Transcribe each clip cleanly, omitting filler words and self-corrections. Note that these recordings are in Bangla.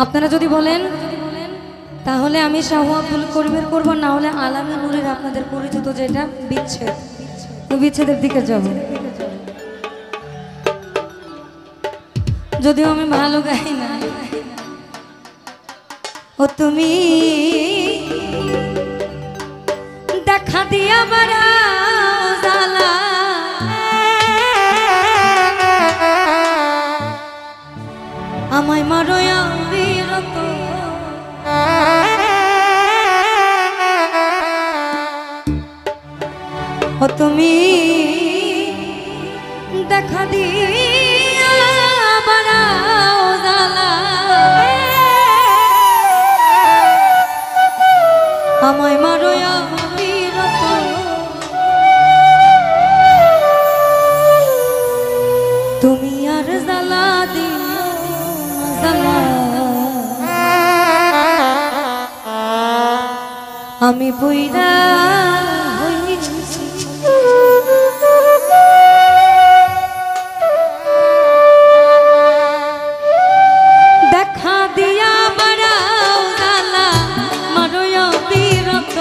আপনারা যদি বলেন তাহলে আমি শাহ আব্দুল করিমের করব, না হলে আলামী নূরের আপনাদের পরিচিত যেটা বিচ্ছেদ, তো বিচ্ছেদের দিকে যাব। যদিও আমি ভালো গাই না। ও তুমি দেখা দিয়া বাড়াও জ্বালা, আমায় মারো বিরত, ও তুমি দেখা দিয়া বাড়াও জ্বালা, আমায় মারো বিরত, তুমি আর জ্বালা দিও জ্বালা, আমি বইরা হইছি। দেখা দিয়া বাড়াও জ্বালা, মারো বিরত,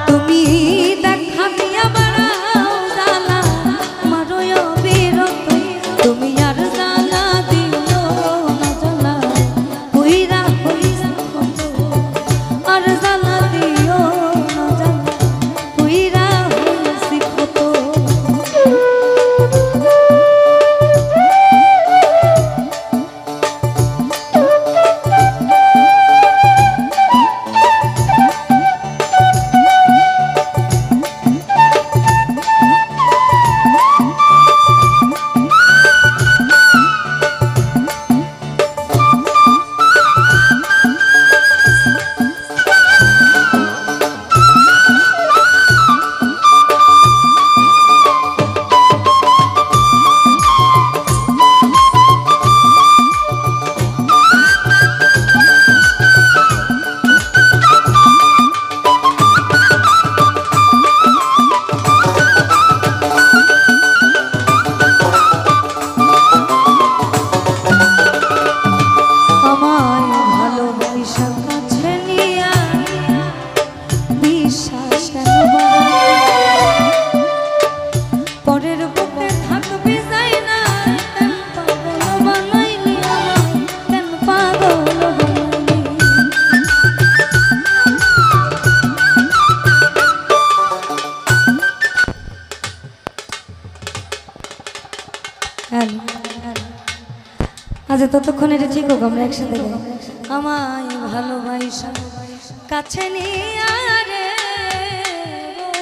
তুমি দেখা দিয়া বাড়াও জ্বালা, মারো বিরত, তুমি আর জ্বালা দিও না জ্বালা, কইরা হইছে কত, আর জ্বালা দিও না জ্বালা, কইরা হইছে কত। আজ ততক্ষণ এটা ঠিক হোক, আমরা একসাথে গাই। আমায় ভালোবাসা কাছে নিয়ে রে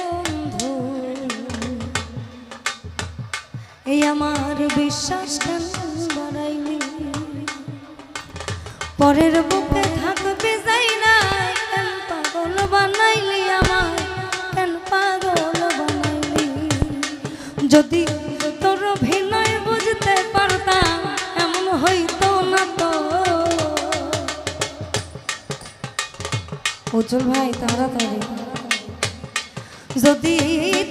বন্ধু, এই আমার বিশ্বাস কেন বাড়াইলি, পরের বুকে থাকবে যাই না, কেন পাগল বানাইলি আমায়, কেন পাগল বানাইলি। যদি তোর অভিনয় বুঝতে পারতাম এমন হইতো না তো। উজ্জ্বল ভাই তাড়াতাড়ি, যদি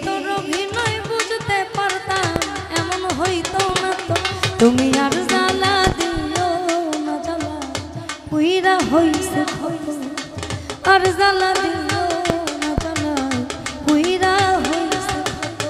তোর অভিনয় বুঝতে পারতাম এমন হইতো না তো। তুমি আর জ্বালা দিও না জ্বালা, কইরা হইছে কত, আর জ্বালা দিও না জ্বালা, কইরা হইছে কত।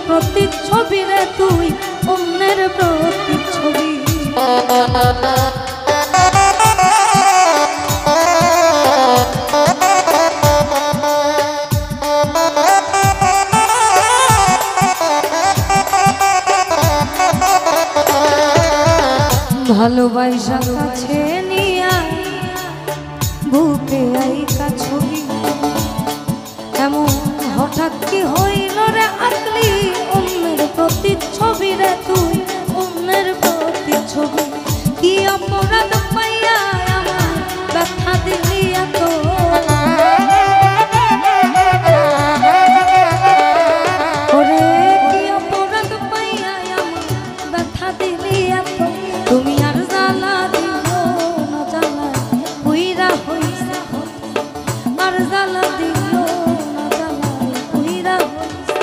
প্রতিচ্ছবি রে তুই অন্যের প্রতিচ্ছবি। ভালোবাসা কাছে নিয়া বুকে আইকা ছবি, এমন হঠাৎ কি হইল রে আকলি অন্যের প্রতিচ্ছবি রে তুই অন্যের প্রতিচ্ছবি। কি অপরাধ পাইয়া আমার ব্যথা দিলি এত, ওরে কি অপরাধ পাইয়া আমার ব্যথা দিলি এত। তুমি আর জ্বালা দিও না জ্বালা পুইরা হইছে আর জ্বালা দিও না জ্বালা পুইরা হইছে।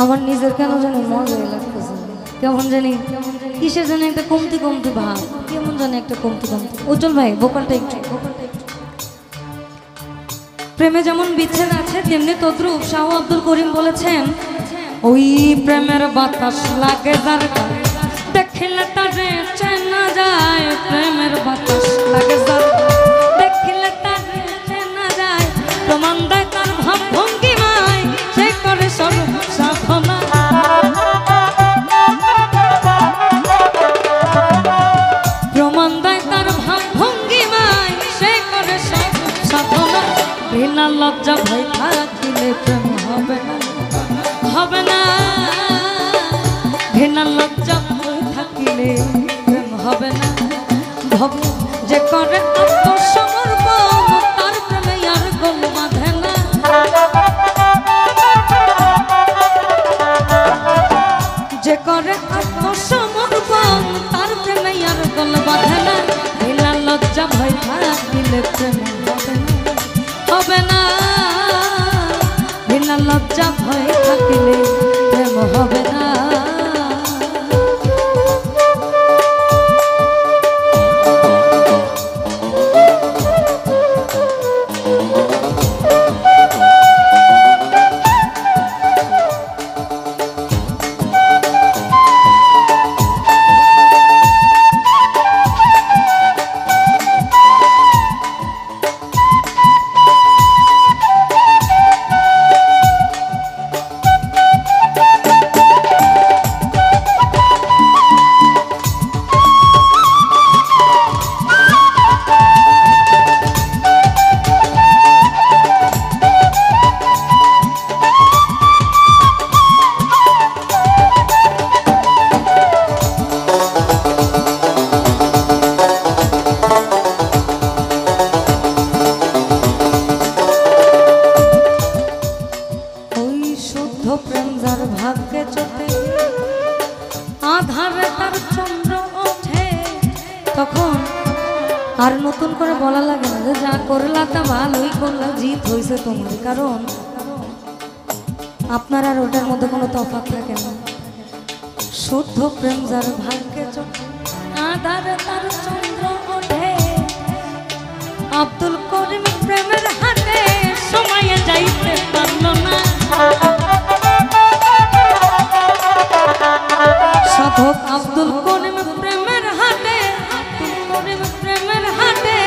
আমার নিজের কেন জানি মজাই লাগতেছে, কেমন জানি কিসের জানি একটা কমতি কমতি ভাব, কেমন জানি একটা কমতি কমতি। উজ্জ্বল ভাই ভোকালটা একটু। প্রেমে যেমন বিচ্ছেদ আছে তেমনি তদ্রুপ শাহ আব্দুল করিম বলেছেন, ওই প্রেমের বাতাস লাগে যার গায়ে দেখিলে তারে চেনা যায়। প্রেমের বাতাস লাগে যার দেখিলে তারে চেনা যায়, প্রমাণ দেয় তার ভাব ভঙ্গিমায় সে করে সর্ব সাধনা। প্রমাণ দেয় তার ভাব ভঙ্গিমায় সে করে সর্ব সাধনা। বিনা লজ্জা ভয় থাকিলে প্রেম হবে না, হবে না। বিনা লজ্জা ভয় থাকিলে প্রেম হবে না। ভব যে করে আত্মসমর্পণ তার প্রেমে আর গোল বাঁধে না। যে করে আত্মসমর্পণ তার প্রেমে আর গোল বাঁধে না। বিনা লজ্জা ভয় থাকিলে প্রেম হবে না, হবে না। বিনা লজ্জা ভয় থাকিলে প্রেম হবে না। প্রেম যার ভাগ্যে চোখে আধারে তার চন্দ্র ওঠে, তখন আর নতুন করে বলা লাগে না যে যা করলা তা ভালোই করলা, জিত হয়েছে তোমার। কারণ আপনার আর ওটার মধ্যে কোনো তফাৎ থাকে না। শুদ্ধ প্রেম যার ভাগ্যে চোখে আধারে তার চন্দ্র ওঠে। আব্দুল করিম প্রেমের হাতে সময়ে যাইতে পারল না। সাধক আব্দুল করিম প্রেমের হাতে, আব্দুল করিম প্রেমের হাতে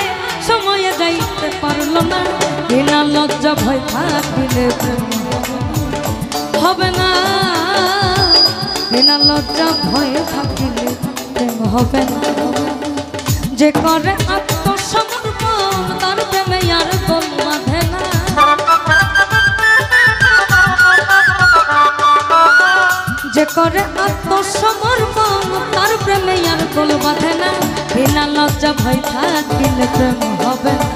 সময়ে যাইতে পারল না। বিনা লজ্জা ভয় থাকিলে প্রেম হবে না। বিনা লজ্জা ভয় থাকিলে প্রেম হবে না। যে করে আত্মসমর্পণ তার প্রেমে আর গোল বাঁধে না। যে করে আত্মসমর্পণ তার প্রেমে লজ্জা ভয় থাকিলে প্রেম হবে না,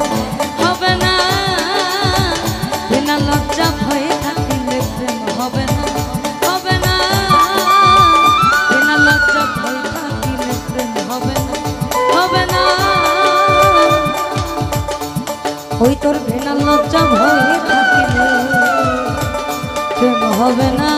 হবে না। বিনা লজ্জা ভয় থাকিলে প্রেম হবে না, হবে না। বিনা লজ্জা ভয় থাকিলে প্রেম হবে না, হবে না। ওই তোর বিনা লজ্জা ভয় থাকিলে প্রেম হবে না।